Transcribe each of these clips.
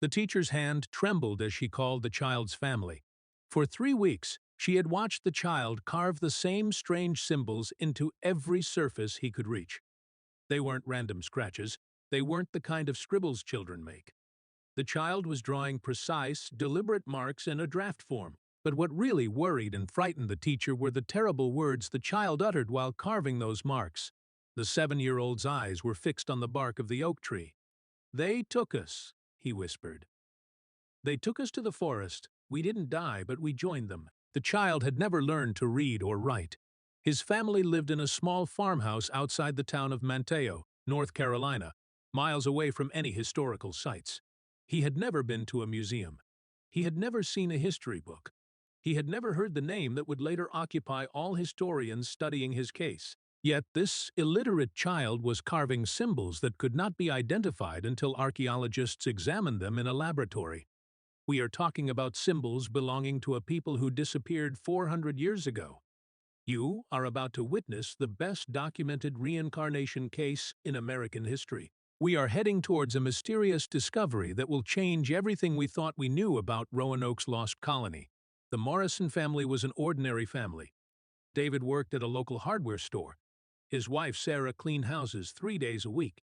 The teacher's hand trembled as she called the child's family. For 3 weeks, she had watched the child carve the same strange symbols into every surface he could reach. They weren't random scratches. They weren't the kind of scribbles children make. The child was drawing precise, deliberate marks in a draft form. But what really worried and frightened the teacher were the terrible words the child uttered while carving those marks. The 7-year-old's eyes were fixed on the bark of the oak tree. "They took us," he whispered. "They took us to the forest. We didn't die, but we joined them." The child had never learned to read or write. His family lived in a small farmhouse outside the town of Manteo, North Carolina, miles away from any historical sites. He had never been to a museum. He had never seen a history book. He had never heard the name that would later occupy all historians studying his case. Yet this illiterate child was carving symbols that could not be identified until archaeologists examined them in a laboratory. We are talking about symbols belonging to a people who disappeared 400 years ago. You are about to witness the best documented reincarnation case in American history. We are heading towards a mysterious discovery that will change everything we thought we knew about Roanoke's lost colony. The Morrison family was an ordinary family. David worked at a local hardware store. His wife, Sarah, cleaned houses 3 days a week.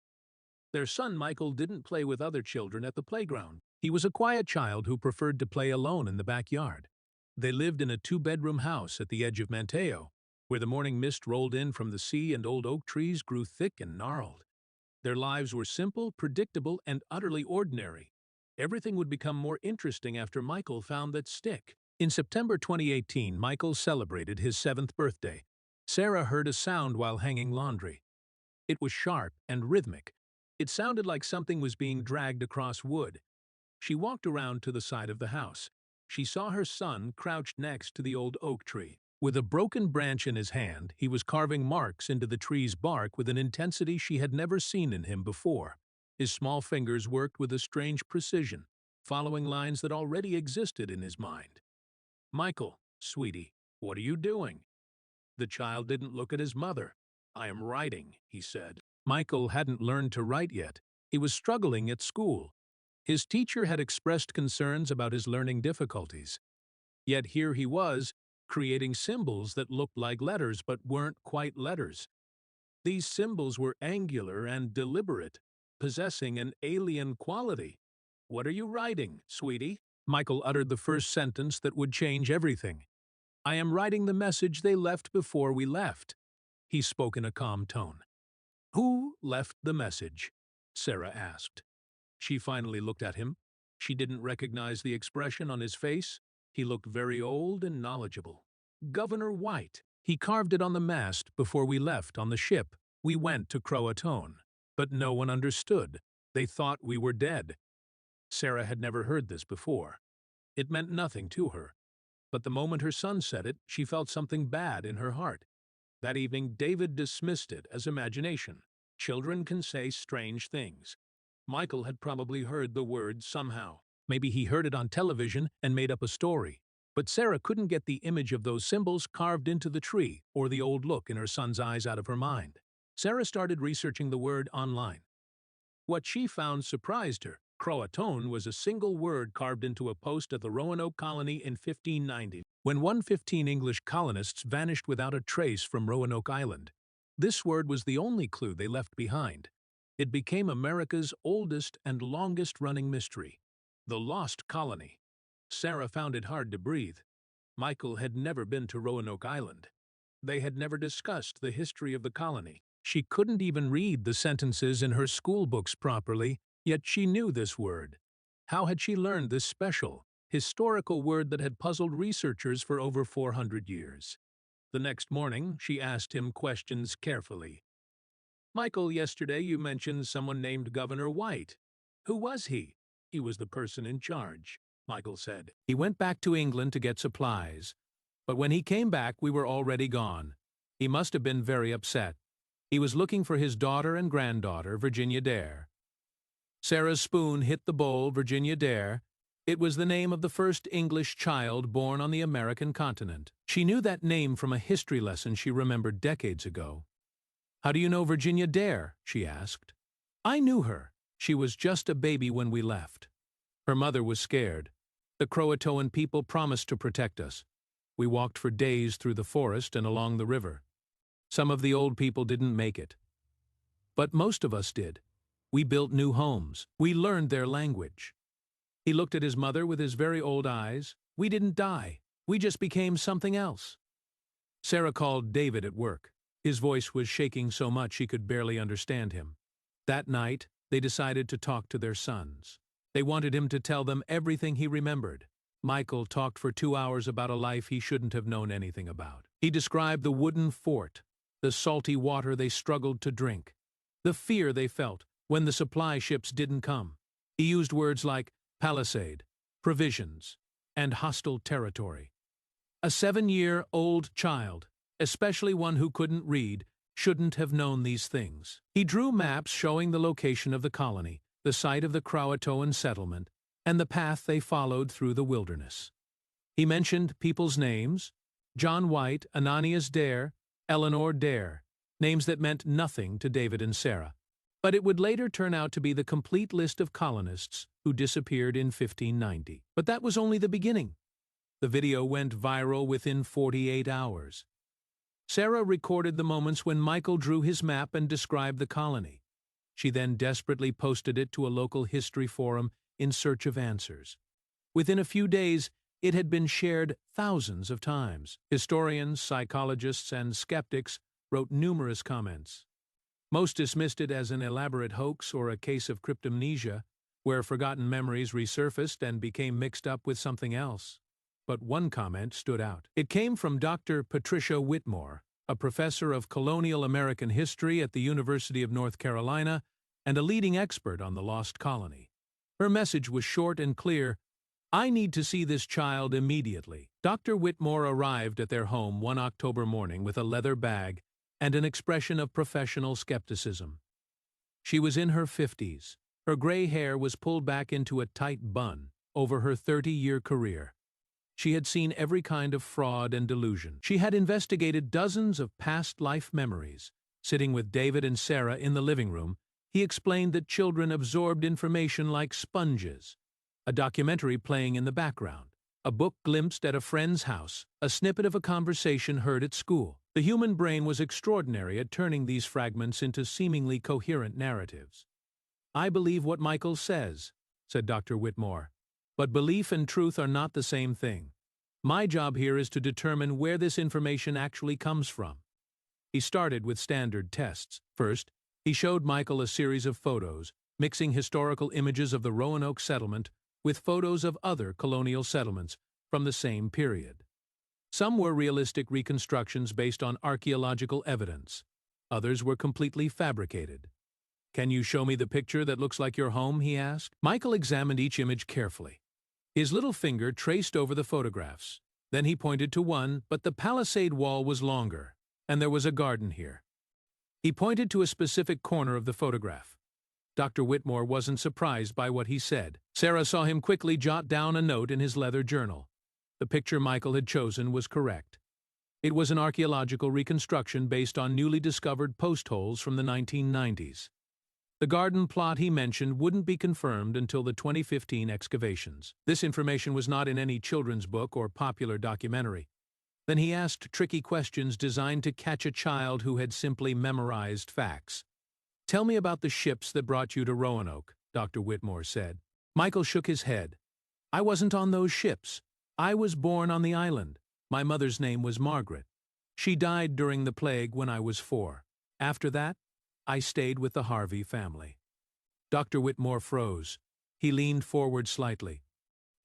Their son, Michael, didn't play with other children at the playground. He was a quiet child who preferred to play alone in the backyard. They lived in a 2-bedroom house at the edge of Manteo, where the morning mist rolled in from the sea and old oak trees grew thick and gnarled. Their lives were simple, predictable, and utterly ordinary. Everything would become more interesting after Michael found that stick. In September 2018, Michael celebrated his 7th birthday. Sarah heard a sound while hanging laundry. It was sharp and rhythmic. It sounded like something was being dragged across wood. She walked around to the side of the house. She saw her son crouched next to the old oak tree. With a broken branch in his hand, he was carving marks into the tree's bark with an intensity she had never seen in him before. His small fingers worked with a strange precision, following lines that already existed in his mind. "Michael, sweetie, what are you doing?" The child didn't look at his mother. "I am writing," he said. Michael hadn't learned to write yet. He was struggling at school. His teacher had expressed concerns about his learning difficulties. Yet here he was, creating symbols that looked like letters but weren't quite letters. These symbols were angular and deliberate, possessing an alien quality. "What are you writing, sweetie?" Michael uttered the first sentence that would change everything. "I am writing the message they left before we left." He spoke in a calm tone. "Who left the message?" Sarah asked. She finally looked at him. She didn't recognize the expression on his face. He looked very old and knowledgeable. "Governor White. He carved it on the mast before we left on the ship. We went to Croatoan. But no one understood. They thought we were dead." Sarah had never heard this before. It meant nothing to her. But the moment her son said it, she felt something bad in her heart. That evening, David dismissed it as imagination. Children can say strange things. Michael had probably heard the word somehow. Maybe he heard it on television and made up a story. But Sarah couldn't get the image of those symbols carved into the tree or the old look in her son's eyes out of her mind. Sarah started researching the word online. What she found surprised her. Croatoan was a single word carved into a post at the Roanoke colony in 1590, when 115 English colonists vanished without a trace from Roanoke Island. This word was the only clue they left behind. It became America's oldest and longest-running mystery, the lost colony. Sarah found it hard to breathe. Michael had never been to Roanoke Island. They had never discussed the history of the colony. She couldn't even read the sentences in her school books properly, yet she knew this word. How had she learned this special, historical word that had puzzled researchers for over 400 years? The next morning, she asked him questions carefully. "Michael, yesterday you mentioned someone named Governor White. Who was he?" "He was the person in charge," Michael said. "He went back to England to get supplies. But when he came back, we were already gone. He must have been very upset. He was looking for his daughter and granddaughter, Virginia Dare." Sarah's spoon hit the bowl. Virginia Dare. It was the name of the first English child born on the American continent. She knew that name from a history lesson she remembered decades ago. "How do you know Virginia Dare?" she asked. "I knew her. She was just a baby when we left." Her mother was scared. The Croatoan people promised to protect us. We walked for days through the forest and along the river. Some of the old people didn't make it. But most of us did. We built new homes. We learned their language. He looked at his mother with his very old eyes. We didn't die. We just became something else. Sarah called David at work. His voice was shaking so much she could barely understand him. That night, they decided to talk to their sons. They wanted him to tell them everything he remembered. Michael talked for 2 hours about a life he shouldn't have known anything about. He described the wooden fort, the salty water they struggled to drink, the fear they felt when the supply ships didn't come. He used words like palisade, provisions, and hostile territory. A 7-year-old child, especially one who couldn't read, shouldn't have known these things. He drew maps showing the location of the colony, the site of the Croatoan settlement, and the path they followed through the wilderness. He mentioned people's names: John White, Ananias Dare, Eleanor Dare, names that meant nothing to David and Sarah. But it would later turn out to be the complete list of colonists who disappeared in 1590. But that was only the beginning. The video went viral within 48 hours. Sarah recorded the moments when Michael drew his map and described the colony. She then desperately posted it to a local history forum in search of answers. Within a few days, it had been shared thousands of times. Historians, psychologists, and skeptics wrote numerous comments. Most dismissed it as an elaborate hoax or a case of cryptomnesia, where forgotten memories resurfaced and became mixed up with something else. But one comment stood out. It came from Dr. Patricia Whitmore, a professor of colonial American history at the University of North Carolina and a leading expert on the lost colony. Her message was short and clear: "I need to see this child immediately." Dr. Whitmore arrived at their home one October morning with a leather bag and an expression of professional skepticism. She was in her 50s. Her gray hair was pulled back into a tight bun over her 30-year career. She had seen every kind of fraud and delusion. She had investigated dozens of past life memories. Sitting with David and Sarah in the living room, he explained that children absorbed information like sponges. A documentary playing in the background, a book glimpsed at a friend's house, a snippet of a conversation heard at school. The human brain was extraordinary at turning these fragments into seemingly coherent narratives. "I believe what Michael says," said Dr. Whitmore. "But belief and truth are not the same thing. My job here is to determine where this information actually comes from." He started with standard tests. First, he showed Michael a series of photos, mixing historical images of the Roanoke settlement with photos of other colonial settlements from the same period. Some were realistic reconstructions based on archaeological evidence. Others were completely fabricated. "Can you show me the picture that looks like your home?" he asked. Michael examined each image carefully. His little finger traced over the photographs. Then he pointed to one, but the palisade wall was longer, and there was a garden here. He pointed to a specific corner of the photograph. Dr. Whitmore wasn't surprised by what he said. Sarah saw him quickly jot down a note in his leather journal. The picture Michael had chosen was correct. It was an archaeological reconstruction based on newly discovered post holes from the 1990s. The garden plot he mentioned wouldn't be confirmed until the 2015 excavations. This information was not in any children's book or popular documentary. Then he asked tricky questions designed to catch a child who had simply memorized facts. "Tell me about the ships that brought you to Roanoke," Dr. Whitmore said. Michael shook his head. "I wasn't on those ships. I was born on the island. My mother's name was Margaret. She died during the plague when I was 4. After that, I stayed with the Harvie family." Dr. Whitmore froze. He leaned forward slightly.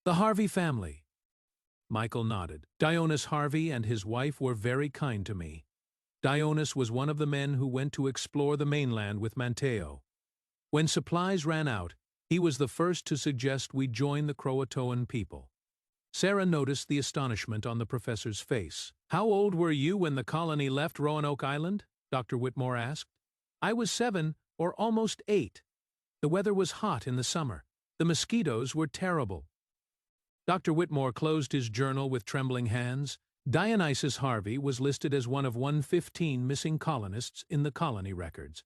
"The Harvie family?" Michael nodded. "Dyonis Harvie and his wife were very kind to me. Dyonis was one of the men who went to explore the mainland with Manteo. When supplies ran out, he was the first to suggest we join the Croatoan people." Sarah noticed the astonishment on the professor's face. "How old were you when the colony left Roanoke Island?" Dr. Whitmore asked. "I was 7 or almost 8. The weather was hot in the summer. The mosquitoes were terrible." Dr. Whitmore closed his journal with trembling hands. Dyonis Harvie was listed as one of 115 missing colonists in the colony records.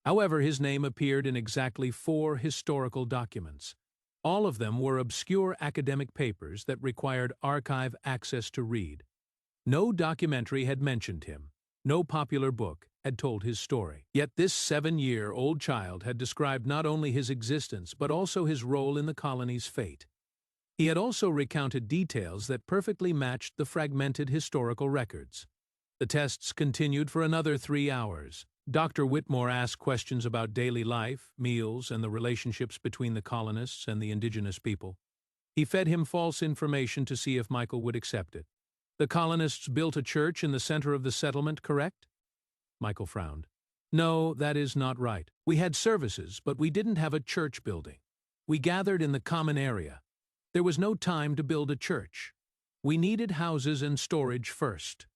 However, his name appeared in exactly 4 historical documents. All of them were obscure academic papers that required archive access to read. No documentary had mentioned him. No popular book had told his story. Yet this 7-year-old child had described not only his existence but also his role in the colony's fate. He had also recounted details that perfectly matched the fragmented historical records. The tests continued for another 3 hours. Dr. Whitmore asked questions about daily life, meals, and the relationships between the colonists and the indigenous people. He fed him false information to see if Michael would accept it. The colonists built a church in the center of the settlement, correct? Michael frowned. No, that is not right. We had services, but we didn't have a church building. We gathered in the common area. There was no time to build a church. We needed houses and storage first.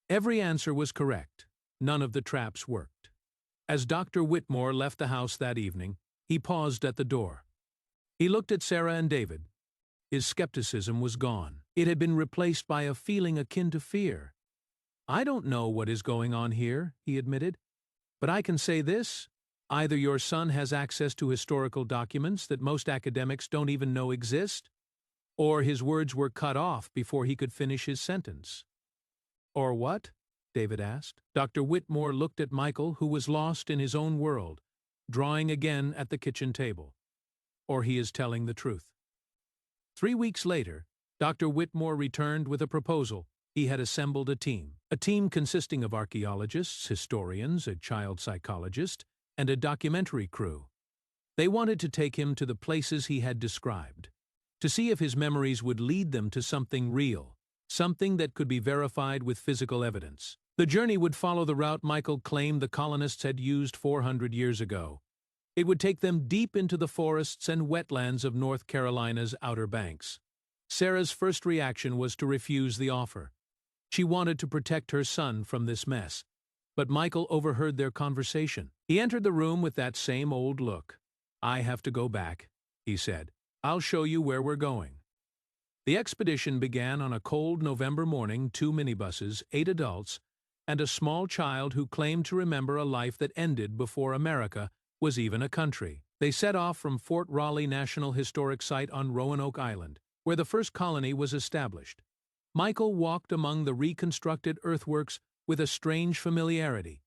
Every answer was correct. None of the traps worked. As Dr. Whitmore left the house that evening, he paused at the door. He looked at Sarah and David. His skepticism was gone. It had been replaced by a feeling akin to fear. I don't know what is going on here, he admitted. But I can say this. Either your son has access to historical documents that most academics don't even know exist, or his words were cut off before he could finish his sentence. Or what? David asked. Dr. Whitmore looked at Michael, who was lost in his own world, drawing again at the kitchen table. Or he is telling the truth. 3 weeks later, Dr. Whitmore returned with a proposal. He had assembled a team consisting of archaeologists, historians, a child psychologist, and a documentary crew. They wanted to take him to the places he had described, to see if his memories would lead them to something real, something that could be verified with physical evidence. The journey would follow the route Michael claimed the colonists had used 400 years ago. It would take them deep into the forests and wetlands of North Carolina's Outer Banks. Sarah's first reaction was to refuse the offer. She wanted to protect her son from this mess. But Michael overheard their conversation. He entered the room with that same old look. I have to go back, he said. I'll show you where we're going. The expedition began on a cold November morning, 2 minibuses, 8 adults, and a small child who claimed to remember a life that ended before America was even a country. They set off from Fort Raleigh National Historic Site on Roanoke Island, where the first colony was established. Michael walked among the reconstructed earthworks with a strange familiarity.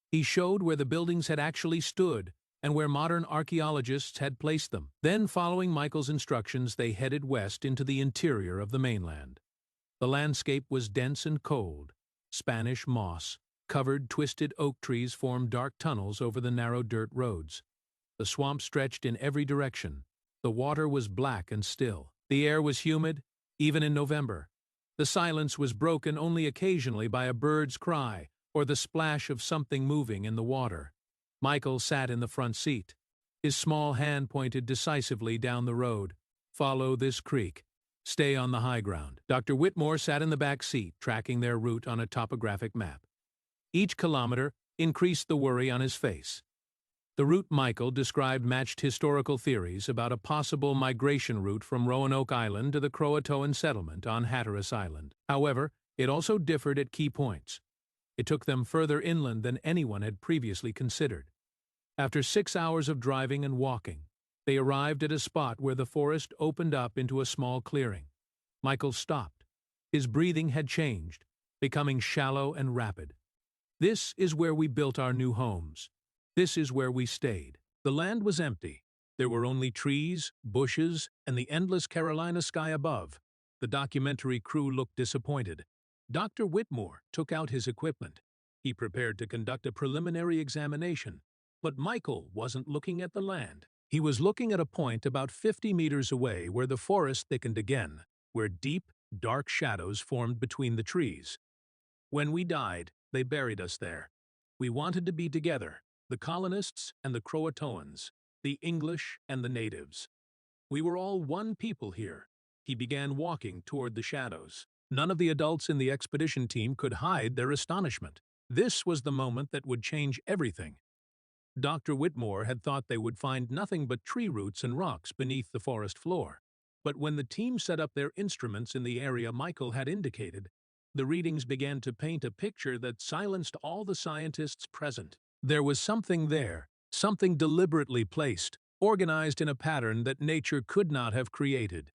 He showed where the buildings had actually stood and where modern archaeologists had placed them. Then, following Michael's instructions, they headed west into the interior of the mainland. The landscape was dense and cold. Spanish moss, covered twisted oak trees formed dark tunnels over the narrow dirt roads. The swamp stretched in every direction. The water was black and still. The air was humid, even in November. The silence was broken only occasionally by a bird's cry or the splash of something moving in the water. Michael sat in the front seat. His small hand pointed decisively down the road. Follow this creek. Stay on the high ground. Dr. Whitmore sat in the back seat, tracking their route on a topographic map. Each kilometer increased the worry on his face. The route Michael described matched historical theories about a possible migration route from Roanoke Island to the Croatoan settlement on Hatteras Island. However, it also differed at key points. It took them further inland than anyone had previously considered. After 6 hours of driving and walking, they arrived at a spot where the forest opened up into a small clearing. Michael stopped. His breathing had changed, becoming shallow and rapid. This is where we built our new homes. This is where we stayed. The land was empty. There were only trees, bushes, and the endless Carolina sky above. The documentary crew looked disappointed. Dr. Whitmore took out his equipment. He prepared to conduct a preliminary examination. But Michael wasn't looking at the land. He was looking at a point about 50 meters away where the forest thickened again, where deep, dark shadows formed between the trees. When we died, they buried us there. We wanted to be together, the colonists and the Croatoans, the English and the natives. We were all one people here. He began walking toward the shadows. None of the adults in the expedition team could hide their astonishment. This was the moment that would change everything. Dr. Whitmore had thought they would find nothing but tree roots and rocks beneath the forest floor. But when the team set up their instruments in the area Michael had indicated, the readings began to paint a picture that silenced all the scientists present. There was something there, something deliberately placed, organized in a pattern that nature could not have created.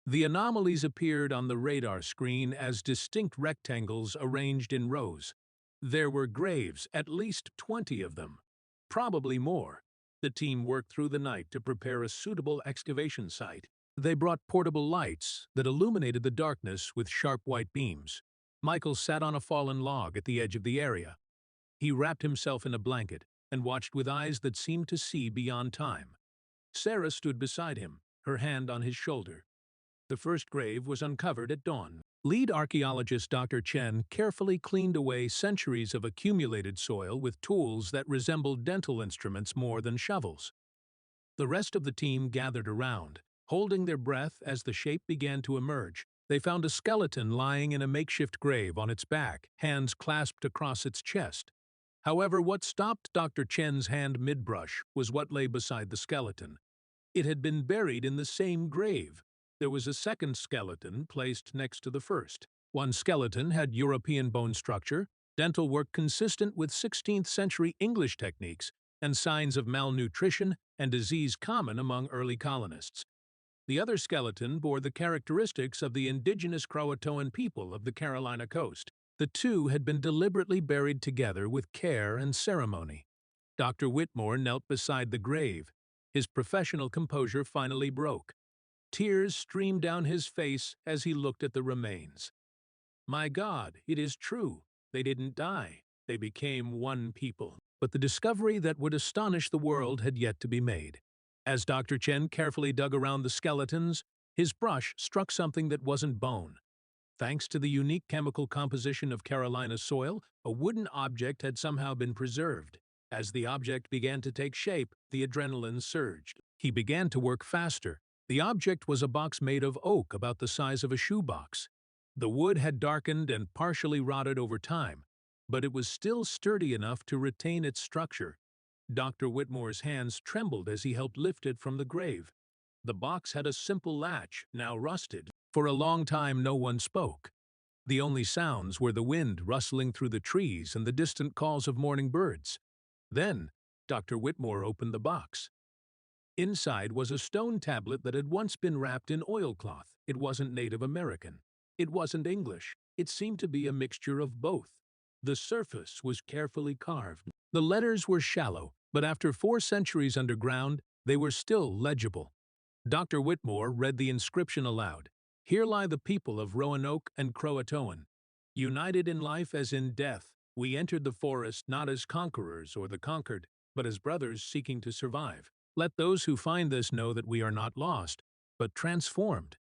The anomalies appeared on the radar screen as distinct rectangles arranged in rows. There were graves, at least 20 of them. Probably more. The team worked through the night to prepare a suitable excavation site. They brought portable lights that illuminated the darkness with sharp white beams. Michael sat on a fallen log at the edge of the area. He wrapped himself in a blanket and watched with eyes that seemed to see beyond time. Sarah stood beside him, her hand on his shoulder. The first grave was uncovered at dawn. Lead archaeologist Dr. Chen carefully cleaned away centuries of accumulated soil with tools that resembled dental instruments more than shovels. The rest of the team gathered around, holding their breath as the shape began to emerge. They found a skeleton lying in a makeshift grave on its back, hands clasped across its chest. However, what stopped Dr. Chen's hand mid-brush was what lay beside the skeleton. It had been buried in the same grave. There was a second skeleton placed next to the first. One skeleton had European bone structure, dental work consistent with 16th-century English techniques, and signs of malnutrition and disease common among early colonists. The other skeleton bore the characteristics of the indigenous Croatoan people of the Carolina coast. The two had been deliberately buried together with care and ceremony. Dr. Whitmore knelt beside the grave. His professional composure finally broke. Tears streamed down his face as he looked at the remains. My God, it is true. They didn't die. They became one people. But the discovery that would astonish the world had yet to be made. As Dr. Chen carefully dug around the skeletons, his brush struck something that wasn't bone. Thanks to the unique chemical composition of Carolina soil, a wooden object had somehow been preserved. As the object began to take shape, the adrenaline surged. He began to work faster. The object was a box made of oak about the size of a shoebox. The wood had darkened and partially rotted over time, but it was still sturdy enough to retain its structure. Dr. Whitmore's hands trembled as he helped lift it from the grave. The box had a simple latch, now rusted. For a long time no one spoke. The only sounds were the wind rustling through the trees and the distant calls of morning birds. Then, Dr. Whitmore opened the box. Inside was a stone tablet that had once been wrapped in oilcloth. It wasn't Native American. It wasn't English. It seemed to be a mixture of both. The surface was carefully carved. The letters were shallow, but after 4 centuries underground, they were still legible. Dr. Whitmore read the inscription aloud. Here lie the people of Roanoke and Croatoan. United in life as in death, we entered the forest not as conquerors or the conquered, but as brothers seeking to survive. Let those who find this know that we are not lost, but transformed.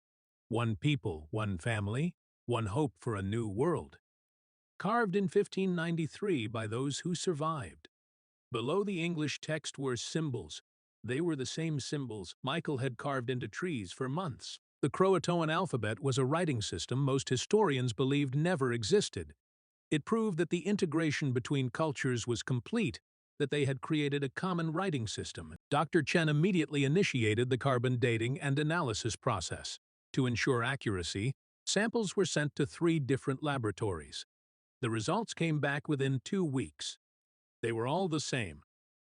One people, one family, one hope for a new world. Carved in 1593 by those who survived. Below the English text were symbols. They were the same symbols Michael had carved into trees for months. The Croatoan alphabet was a writing system most historians believed never existed. It proved that the integration between cultures was complete, that they had created a common writing system. Dr. Chen immediately initiated the carbon dating and analysis process. To ensure accuracy, samples were sent to 3 different laboratories. The results came back within 2 weeks. They were all the same.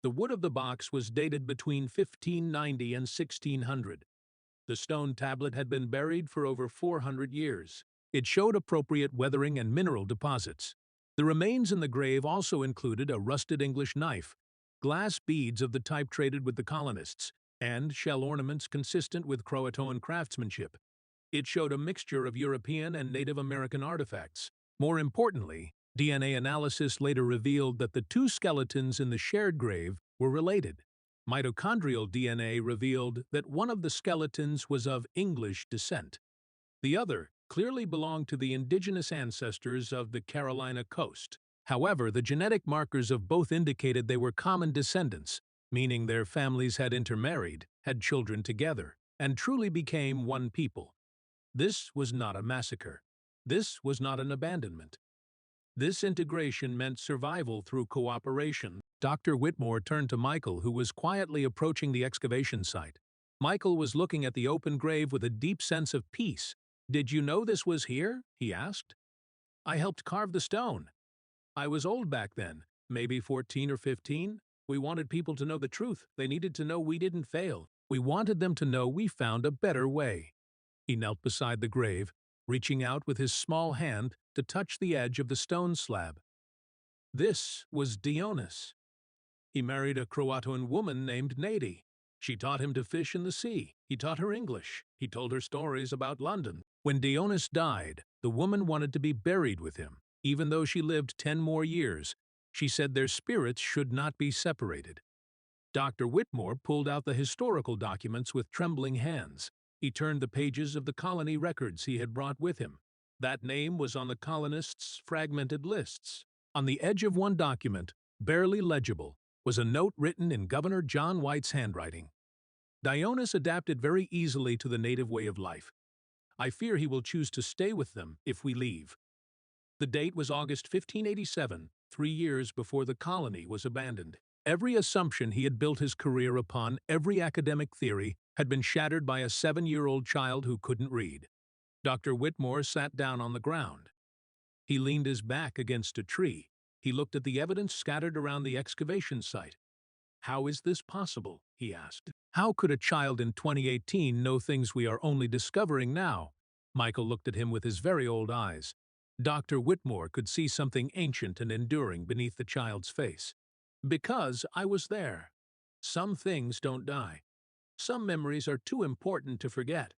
The wood of the box was dated between 1590 and 1600. The stone tablet had been buried for over 400 years. It showed appropriate weathering and mineral deposits. The remains in the grave also included a rusted English knife, glass beads of the type traded with the colonists, and shell ornaments consistent with Croatoan craftsmanship. It showed a mixture of European and Native American artifacts. More importantly, DNA analysis later revealed that the 2 skeletons in the shared grave were related. Mitochondrial DNA revealed that one of the skeletons was of English descent. The other clearly belonged to the indigenous ancestors of the Carolina coast. However, the genetic markers of both indicated they were common descendants, meaning their families had intermarried, had children together, and truly became one people. This was not a massacre. This was not an abandonment. This integration meant survival through cooperation. Dr. Whitmore turned to Michael, who was quietly approaching the excavation site. Michael was looking at the open grave with a deep sense of peace. "Did you know this was here?" he asked. "I helped carve the stone. I was old back then, maybe 14 or 15. We wanted people to know the truth. They needed to know we didn't fail. We wanted them to know we found a better way. He knelt beside the grave, reaching out with his small hand to touch the edge of the stone slab. This was Dyonis. He married a Croatoan woman named Nady. She taught him to fish in the sea. He taught her English. He told her stories about London. When Dyonis died, the woman wanted to be buried with him. Even though she lived 10 more years, she said their spirits should not be separated. Dr. Whitmore pulled out the historical documents with trembling hands. He turned the pages of the colony records he had brought with him. That name was on the colonists' fragmented lists. On the edge of one document, barely legible, was a note written in Governor John White's handwriting. Dyonis adapted very easily to the native way of life. I fear he will choose to stay with them if we leave. The date was August 1587, 3 years before the colony was abandoned. Every assumption he had built his career upon, every academic theory, had been shattered by a 7-year-old child who couldn't read. Dr. Whitmore sat down on the ground. He leaned his back against a tree. He looked at the evidence scattered around the excavation site. "How is this possible?" he asked. "How could a child in 2018 know things we are only discovering now?" Michael looked at him with his very old eyes. Dr. Whitmore could see something ancient and enduring beneath the child's face. "Because I was there. Some things don't die. Some memories are too important to forget."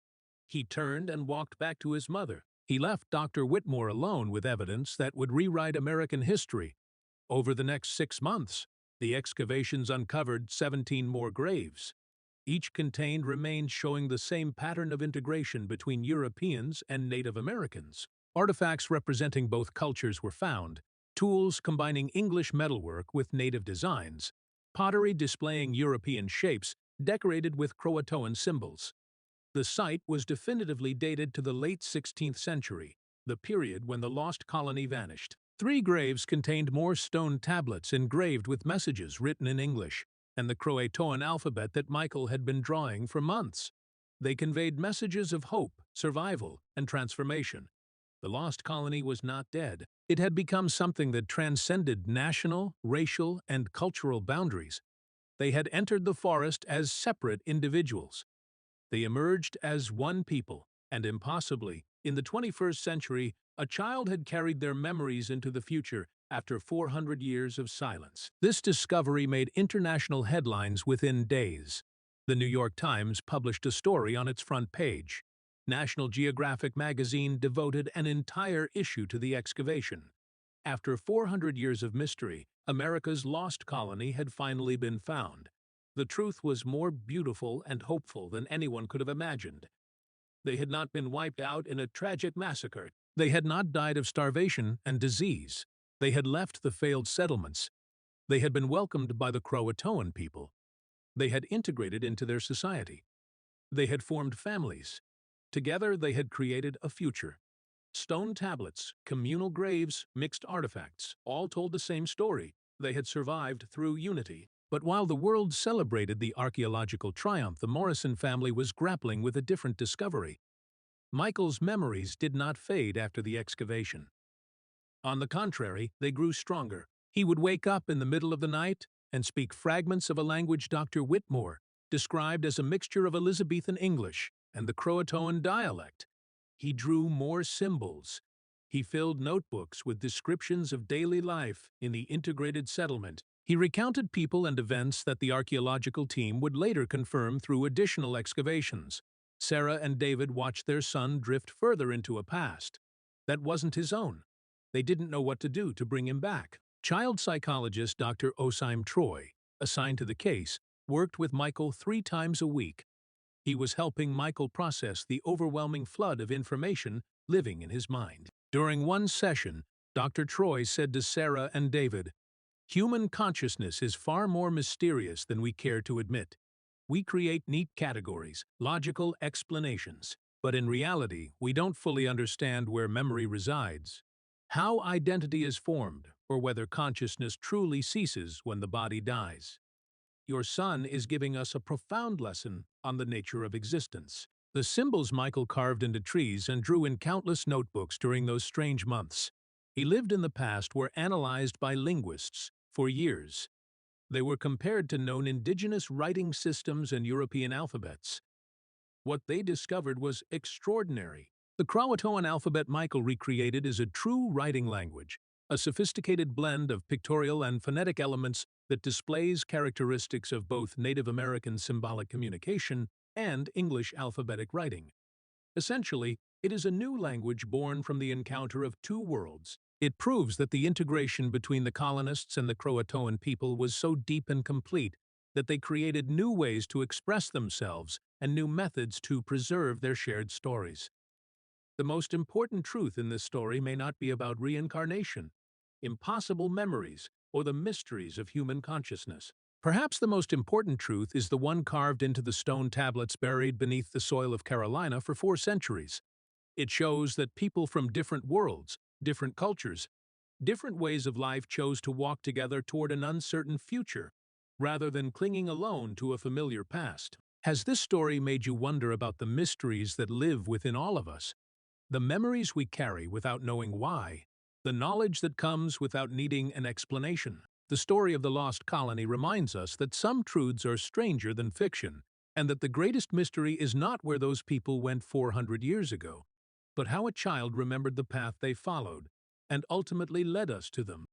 He turned and walked back to his mother. He left Dr. Whitmore alone with evidence that would rewrite American history. Over the next 6 months, the excavations uncovered 17 more graves. Each contained remains showing the same pattern of integration between Europeans and Native Americans. Artifacts representing both cultures were found, tools combining English metalwork with native designs, pottery displaying European shapes decorated with Croatoan symbols. The site was definitively dated to the late 16th century, the period when the lost colony vanished. 3 graves contained more stone tablets engraved with messages written in English and the Croatoan alphabet that Michael had been drawing for months. They conveyed messages of hope, survival, and transformation. The lost colony was not dead. It had become something that transcended national, racial, and cultural boundaries. They had entered the forest as separate individuals. They emerged as one people, and impossibly, in the 21st century, a child had carried their memories into the future after 400 years of silence. This discovery made international headlines within days. The New York Times published a story on its front page. National Geographic magazine devoted an entire issue to the excavation. After 400 years of mystery, America's lost colony had finally been found. The truth was more beautiful and hopeful than anyone could have imagined. They had not been wiped out in a tragic massacre. They had not died of starvation and disease. They had left the failed settlements. They had been welcomed by the Croatoan people. They had integrated into their society. They had formed families. Together they had created a future. Stone tablets, communal graves, mixed artifacts, all told the same story. They had survived through unity. But while the world celebrated the archaeological triumph, the Morrison family was grappling with a different discovery. Michael's memories did not fade after the excavation. On the contrary, they grew stronger. He would wake up in the middle of the night and speak fragments of a language Dr. Whitmore described as a mixture of Elizabethan English and the Croatoan dialect. He drew more symbols. He filled notebooks with descriptions of daily life in the integrated settlement. He recounted people and events that the archaeological team would later confirm through additional excavations. Sarah and David watched their son drift further into a past that wasn't his own. They didn't know what to do to bring him back. Child psychologist Dr. Osaim Troy, assigned to the case, worked with Michael 3 times a week. He was helping Michael process the overwhelming flood of information living in his mind. During one session, Dr. Troy said to Sarah and David, "Human consciousness is far more mysterious than we care to admit. We create neat categories, logical explanations, but in reality, we don't fully understand where memory resides, how identity is formed, or whether consciousness truly ceases when the body dies. Your son is giving us a profound lesson on the nature of existence." The symbols Michael carved into trees and drew in countless notebooks during those strange months. He lived in the past were analyzed by linguists for years. They were compared to known indigenous writing systems and European alphabets. What they discovered was extraordinary. The Croatoan alphabet Michael recreated is a true writing language, a sophisticated blend of pictorial and phonetic elements that displays characteristics of both Native American symbolic communication and English alphabetic writing. Essentially, it is a new language born from the encounter of two worlds. It proves that the integration between the colonists and the Croatoan people was so deep and complete that they created new ways to express themselves and new methods to preserve their shared stories. The most important truth in this story may not be about reincarnation, impossible memories, or the mysteries of human consciousness. Perhaps the most important truth is the one carved into the stone tablets buried beneath the soil of Carolina for 4 centuries. It shows that people from different worlds, different cultures, different ways of life chose to walk together toward an uncertain future, rather than clinging alone to a familiar past. Has this story made you wonder about the mysteries that live within all of us? The memories we carry without knowing why, the knowledge that comes without needing an explanation. The story of the lost colony reminds us that some truths are stranger than fiction, and that the greatest mystery is not where those people went 400 years ago, but how a child remembered the path they followed and ultimately led us to them.